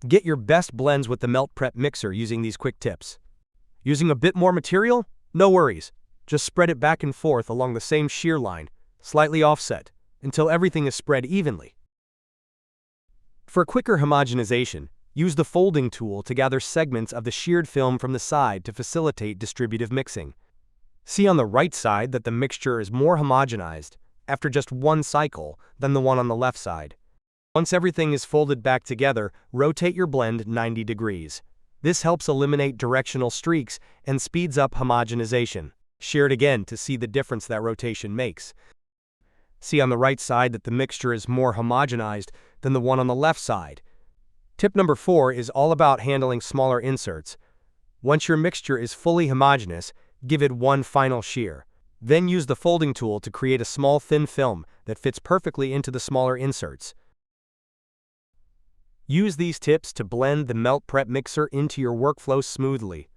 Get your best blends with the MeltPrep Mixer using these quick tips. Using a bit more material? No worries. Just spread it back and forth along the same shear line, slightly offset, until everything is spread evenly. For quicker homogenization, use the folding tool to gather segments of the sheared film from the side to facilitate distributive mixing. See on the right side that the mixture is more homogenized after just one cycle than the one on the left side. Once everything is folded back together, rotate your blend 90 degrees. This helps eliminate directional streaks and speeds up homogenization. Shear it again to see the difference that rotation makes. See on the right side that the mixture is more homogenized than the one on the left side. Tip number 4 is all about handling smaller inserts. Once your mixture is fully homogeneous, give it one final shear. Then use the folding tool to create a small thin film that fits perfectly into the smaller inserts. Use these tips to blend the MeltPrep Mixer into your workflow smoothly.